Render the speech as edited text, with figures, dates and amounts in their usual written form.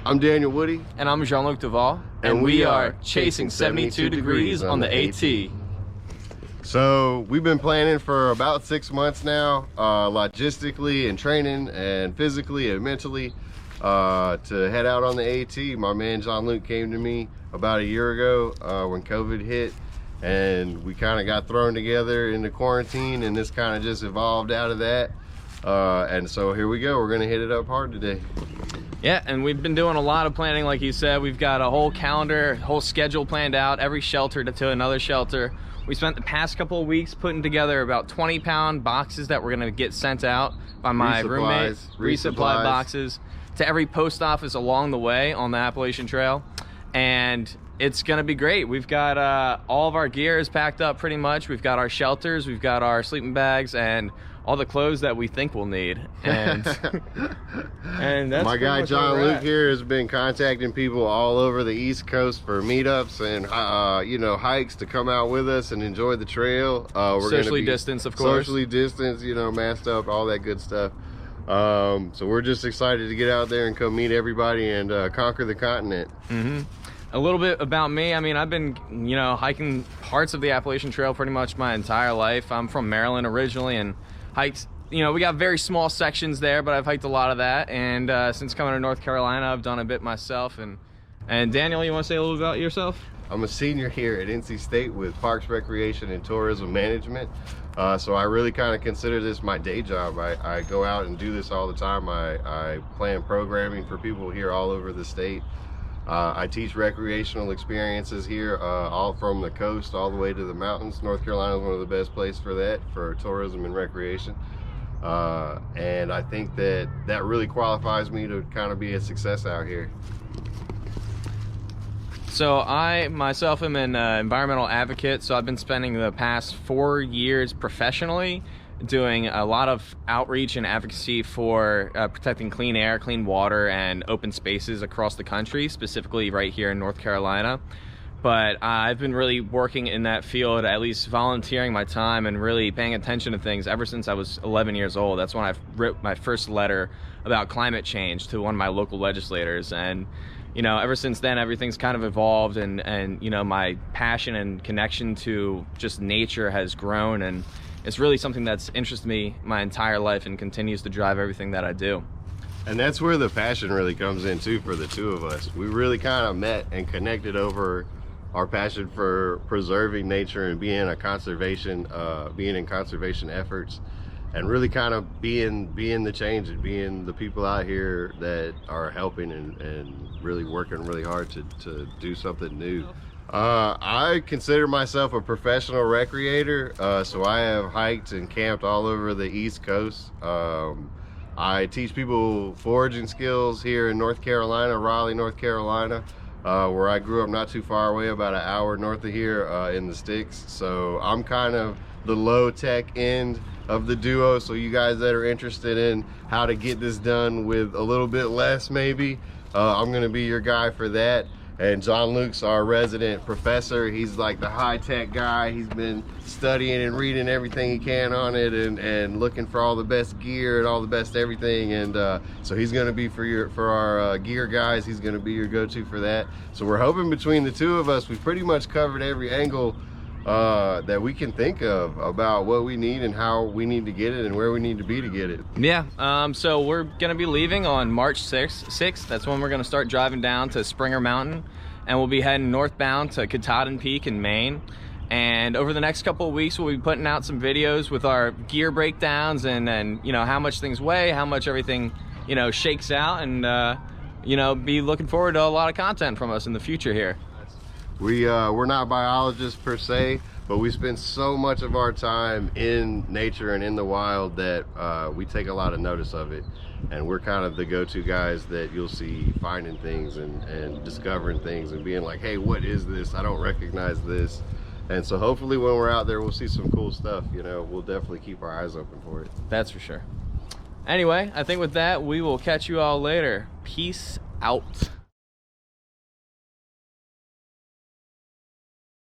I'm Daniel Woody. And I'm Jean-Luc Duvall. And we are chasing 72 degrees on the AT. So we've been planning for about 6 months now, logistically and training and physically and mentally, to head out on the AT. My man Jean-Luc came to me about a year ago when COVID hit, and we kind of got thrown together into quarantine, and this kind of just evolved out of that. And so here we go. We're gonna hit it up hard today. Yeah, and we've been doing a lot of planning, like you said. We've got a whole calendar, whole schedule planned out, every shelter to another shelter. We spent the past couple of weeks putting together about 20-pound boxes that we're gonna get sent out by my roommate. Resupply boxes to every post office along the way on the Appalachian Trail. And it's gonna be great. We've got all of our gear is packed up pretty much. We've got our shelters, we've got our sleeping bags, and all the clothes that we think we'll need. And and that's my guy Jean-Luc here has been contacting people all over the East Coast for meetups and you know, hikes to come out with us and enjoy the trail. We're socially distanced, of course. Socially distanced, you know, masked up, all that good stuff. So we're just excited to get out there and come meet everybody and conquer the continent. A little bit about me. I mean, I've been, you know, hiking parts of the Appalachian Trail pretty much my entire life. I'm from Maryland originally and hiked, you know, we got very small sections there, but I've hiked a lot of that. And since coming to North Carolina, I've done a bit myself. And Daniel, you want to say a little about yourself? I'm a senior here at NC State with Parks, Recreation, and Tourism Management. So I really kind of consider this my day job. I go out and do this all the time. I plan programming for people here all over the state. I teach recreational experiences here, all from the coast all the way to the mountains. North Carolina is one of the best places for that, for tourism and recreation. And I think that really qualifies me to kind of be a success out here. So I myself am an environmental advocate, so I've been spending the past 4 years professionally doing a lot of outreach and advocacy for protecting clean air, clean water, and open spaces across the country, specifically right here in North Carolina. But I've been really working in that field, at least volunteering my time and really paying attention to things ever since I was 11 years old. That's when I wrote my first letter about climate change to one of my local legislators. And you know, ever since then, everything's kind of evolved, and you know, my passion and connection to just nature has grown, and it's really something that's interested me my entire life and continues to drive everything that I do. And that's where the passion really comes in too for the two of us. We really kind of met and connected over our passion for preserving nature and being in conservation efforts, and really kind of being the change and being the people out here that are helping and really working really hard to do something new. I consider myself a professional recreator, so I have hiked and camped all over the East Coast. I teach people foraging skills here in North Carolina, Raleigh, North Carolina, where I grew up not too far away, about an hour north of here in the sticks. So I'm kind of the low-tech end of the duo, so you guys that are interested in how to get this done with a little bit less maybe, I'm gonna be your guy for that. And Jean-Luc's our resident professor. He's like the high-tech guy. He's been studying and reading everything he can on it, and looking for all the best gear and all the best everything. And so he's gonna be for our gear guys. He's gonna be your go-to for that. So we're hoping between the two of us, we've pretty much covered every angle that we can think of about what we need and how we need to get it and where we need to be to get it. Yeah, so we're gonna be leaving on March 6th. That's when we're gonna start driving down to Springer Mountain, and we'll be heading northbound to Peak in Maine. And over the next couple of weeks, we'll be putting out some videos with our gear breakdowns and you know, how much things weigh, how much everything, you know, shakes out, and you know, be looking forward to a lot of content from us in the future here. We're not biologists per se, but we spend so much of our time in nature and in the wild that we take a lot of notice of it. And we're kind of the go-to guys that you'll see finding things and discovering things and being like, hey, what is this? I don't recognize this. And so hopefully when we're out there, we'll see some cool stuff. You know, we'll definitely keep our eyes open for it. That's for sure. Anyway, I think with that, we will catch you all later. Peace out.